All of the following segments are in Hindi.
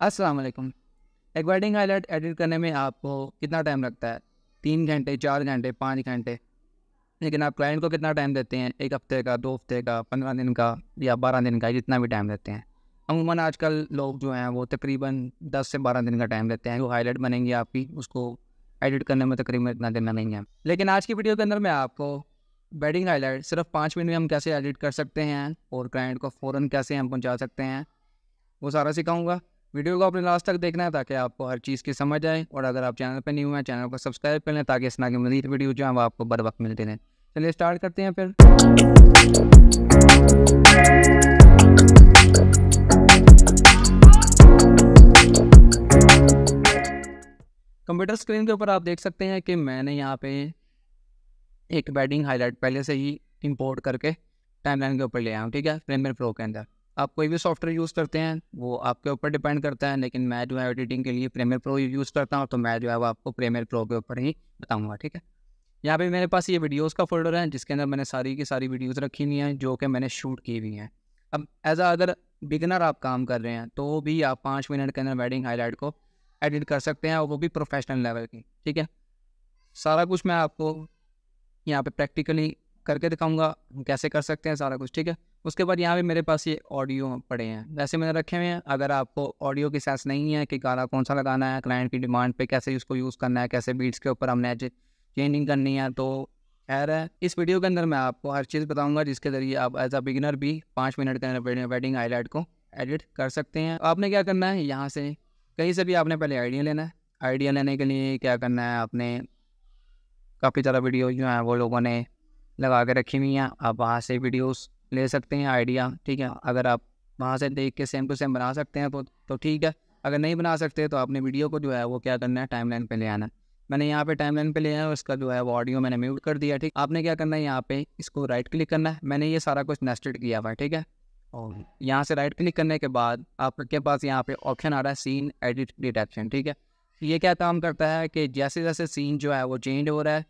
अस्सलाम वालेकुम। एक वेडिंग हाइलाइट एडिट करने में आपको कितना टाइम लगता है? 3 घंटे, 4 घंटे, 5 घंटे। लेकिन आप क्लाइंट को कितना टाइम देते हैं? 1 हफ़्ते का, 2 हफ़्ते का, 15 दिन का या 12 दिन का, जितना भी टाइम देते हैं। अमूमन आजकल लोग जो हैं वो तकरीबन 10 से 12 दिन का टाइम देते हैं। जो हाइलाइट बनेंगी आपकी, उसको एडिट करने में तकरीबन इतना दिन लगेंगे। लेकिन आज की वीडियो के अंदर मैं आपको वेडिंग हाइलाइट सिर्फ 5 मिनट में हम कैसे एडिट कर सकते हैं और क्लाइंट को फ़ौरन कैसे हम पहुँचा सकते हैं, वो सारा सिखाऊंगा। वीडियो को अपने लास्ट तक देखना है ताकि आपको हर चीज़ की समझ आए, और अगर आप चैनल पर न्यू हैं चैनल को सब्सक्राइब कर लें ताकि इस तरह की मज़ीद वीडियो जो है वो आपको बर वक्त मिलते रहें। चलिए स्टार्ट करते हैं फिर। कंप्यूटर स्क्रीन के ऊपर आप देख सकते हैं कि मैंने यहाँ पे एक वेडिंग हाईलाइट पहले से ही इंपोर्ट करके टाइमलाइन के ऊपर ले आया हूँ। ठीक है, प्रीमियर प्रो के अंदर। आप कोई भी सॉफ्टवेयर यूज़ करते हैं वो आपके ऊपर डिपेंड करता है, लेकिन मैं जो है एडिटिंग के लिए प्रीमियर प्रो यूज़ करता हूँ, तो मैं जो है वो आपको प्रीमियर प्रो के ऊपर ही बताऊँगा। ठीक है, यहाँ पे मेरे पास ये वीडियोस का फोल्डर है जिसके अंदर मैंने सारी की सारी वीडियोस रखी हुई हैं जो कि मैंने शूट की हुई हैं। अब एज अगर बिगनर आप काम कर रहे हैं तो भी आप 5 मिनट के अंदर वेडिंग हाईलाइट को एडिट कर सकते हैं, और वो भी प्रोफेशनल लेवल की। ठीक है, सारा कुछ मैं आपको यहाँ पे प्रैक्टिकली करके दिखाऊंगा हम कैसे कर सकते हैं सारा कुछ। ठीक है, उसके बाद यहाँ पे मेरे पास ये ऑडियो पड़े हैं, वैसे मैंने रखे हुए हैं। अगर आपको ऑडियो की सेंस नहीं है कि गाना कौन सा लगाना है, क्लाइंट की डिमांड पे कैसे उसको यूज़ करना है, कैसे बीट्स के ऊपर हमने चेंजिंग करनी है, तो खैर है, इस वीडियो के अंदर मैं आपको हर चीज़ बताऊँगा जिसके ज़रिए आप एज अ बिगिनर भी 5 मिनट के अंदर वेडिंग हाईलाइट को एडिट कर सकते हैं। आपने क्या करना है, यहाँ से कहीं से भी आपने पहले आइडिया लेना है। आइडिया लेने के लिए क्या करना है, आपने काफ़ी सारा वीडियो जो है वो लोगों ने लगा के रखी हुई हैं, आप वहाँ से वीडियोस ले सकते हैं आइडिया। ठीक है, अगर आप वहाँ से देख के सेम टू सेम बना सकते हैं तो ठीक है। अगर नहीं बना सकते तो आपने वीडियो को जो है वो क्या करना है, टाइमलाइन पे ले आना है। मैंने यहाँ पे टाइमलाइन पे ले आया, उसका जो है वो ऑडियो मैंने म्यूट कर दिया। ठीक, आपने क्या करना है, यहाँ पे इसको राइट क्लिक करना है। मैंने ये सारा कुछ नेस्टेड किया हुआ है। ठीक है, और यहाँ से राइट क्लिक करने के बाद आपके पास यहाँ पे ऑप्शन आ रहा है सीन एडिट डिटेक्शन। ठीक है, ये क्या काम करता है कि जैसे जैसे सीन जो है वो चेंज हो रहा है,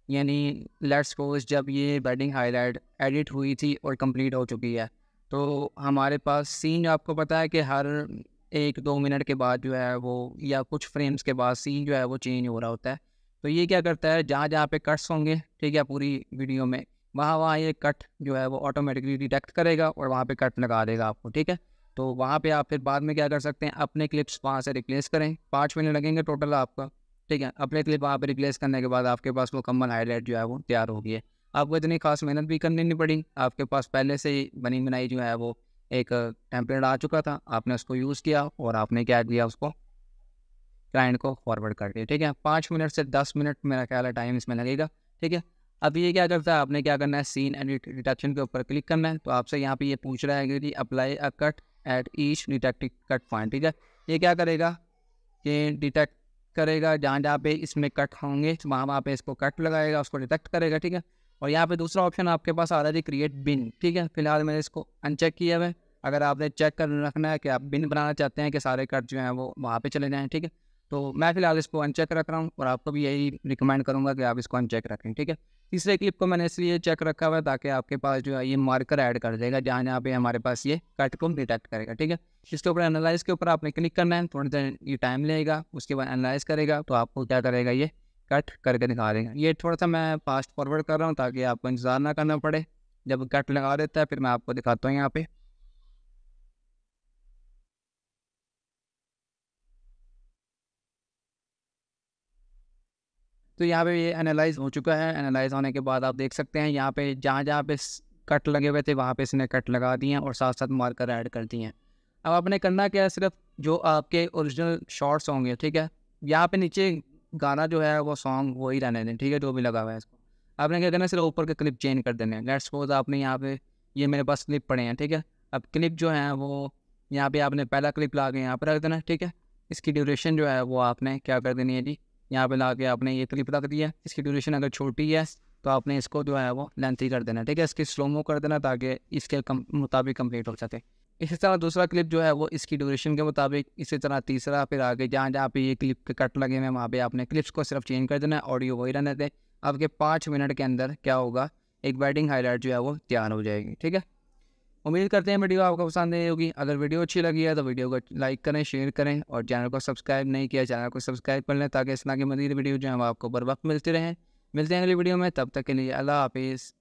यानी लेट्स सपोज जब ये वेडिंग हाईलाइट एडिट हुई थी और कंप्लीट हो चुकी है, तो हमारे पास सीन, आपको पता है कि हर 1-2 मिनट के बाद जो है वो, या कुछ फ्रेम्स के बाद सीन जो है वो चेंज हो रहा होता है। तो ये क्या करता है, जहाँ जहाँ पे कट्स होंगे, ठीक है, पूरी वीडियो में वहाँ वहाँ ये कट जो है वो ऑटोमेटिकली डिटेक्ट करेगा और वहाँ पे कट लगा देगा आपको। ठीक है, तो वहाँ पे आप फिर बाद में क्या कर सकते हैं, अपने क्लिप्स वहाँ से रिप्लेस करें। 5 मिनट लगेंगे टोटल आपका। ठीक है, अपने क्लिप वहाँ पे रिप्लेस करने के बाद आपके पास मुकम्मल हाईलाइट जो है वो तैयार हो गई है। आपको इतनी खास मेहनत भी करनी नहीं पड़ी, आपके पास पहले से ही बनी बनाई जो है वो एक टेम्पलेट आ चुका था, आपने उसको यूज़ किया और आपने क्या किया, उसको क्लाइंट को फॉरवर्ड कर दिया। ठीक है, 5 मिनट से 10 मिनट मेरा ख्याल है टाइम इसमें लगेगा। ठीक है, अब ये क्या करता है, आपने क्या करना है, सीन एंड डिटेक्शन के ऊपर क्लिक करना है। तो आपसे यहाँ पे ये पूछ रहा है कि apply a cut at each detective cut point. ठीक है, ये क्या करेगा, ये डिटेक्ट करेगा जहाँ जहाँ पे इसमें कट होंगे, वहाँ वहाँ पे इसको कट लगाएगा, उसको डिटेक्ट करेगा। ठीक है, और यहाँ पे दूसरा ऑप्शन आपके पास आ रहा है क्रिएट बिन। ठीक है, फिलहाल मैंने इसको अनचेक किया है। अगर आपने चेक कर रखना है कि आप बिन बनाना चाहते हैं कि सारे कट जो हैं वो वहाँ पे चले जाएँ, ठीक है, तो मैं फ़िलहाल इसको अनचेक रख रहा हूँ और आपको भी यही रिकमेंड करूँगा कि आप इसको अनचेक रखें। ठीक है, तीसरे क्लिप को मैंने इसलिए चेक रखा हुआ है ताकि आपके पास जो है ये मार्कर ऐड कर देगा जहाँ जहाँ पे हमारे पास ये कट को डिटेक्ट करेगा। ठीक है, इसके ऊपर एनालाइज के ऊपर आपने क्लिक करना है, थोड़ी देर ये टाइम लेगा, उसके बाद एनालाइज करेगा तो आपको क्या करेगा, ये कट करके दिखा देगा। ये थोड़ा सा मैं फास्ट फॉरवर्ड कर रहा हूँ ताकि आपको इंतज़ार ना करना पड़े। जब कट लगा देता है फिर मैं आपको दिखाता हूँ यहाँ पे। तो यहाँ पे ये एनालाइज हो चुका है। एनालाइज होने के बाद आप देख सकते हैं यहाँ पे जहाँ जहाँ पे कट लगे हुए थे वहाँ पे इसने कट लगा दिए हैं और साथ साथ मार्कर ऐड कर दिए हैं। अब आपने करना क्या है, सिर्फ जो आपके ओरिजिनल शॉर्ट्स होंगे, ठीक है, यहाँ पे नीचे गाना जो है वो सॉन्ग वही रहने दें। ठीक है, जो भी लगा हुआ है इसको आपने क्या करना है, सिर्फ ऊपर के क्लिप चेंज कर देने हैं। लेट्स सपोज आपने यहाँ पे, ये मेरे पास क्लिप पड़े हैं। ठीक है, अब क्लिप जो है वो यहाँ पे आपने पहला क्लिप ला के यहाँ पर रख देना है। ठीक है, इसकी ड्यूरेशन जो है वो आपने क्या कर देनी है जी, यहाँ पे ला के आपने ये क्लिप रख दिया। इसकी ड्यूरेशन अगर छोटी है तो आपने इसको जो है वो लेंथी कर देना। ठीक है, इसकी स्लोमो कर देना ताकि इसके मुताबिक कंप्लीट हो सके। इसी तरह दूसरा क्लिप जो है वो इसकी ड्यूरेशन के मुताबिक, इसी तरह तीसरा, फिर आगे जहाँ जहाँ पे ये क्लिप के कट लगे हुए हैं वहाँ पे आपने क्लिप्स को सिर्फ चेंज कर देना है, ऑडियो वही रहने दें। आपके 5 मिनट के अंदर क्या होगा, एक वेडिंग हाईलाइट जो है वो तैयार हो जाएगी। ठीक है, उम्मीद करते हैं वीडियो आपको पसंद आई होगी। अगर वीडियो अच्छी लगी है तो वीडियो को लाइक करें, शेयर करें और चैनल को सब्सक्राइब नहीं किया चैनल को सब्सक्राइब कर लें ताकि इस तरह की मज़ीद वीडियो जो है वो आपको बर वक्त मिलती रहें। मिलते हैं अगली वीडियो में, तब तक के लिए अल्लाह हाफिज़।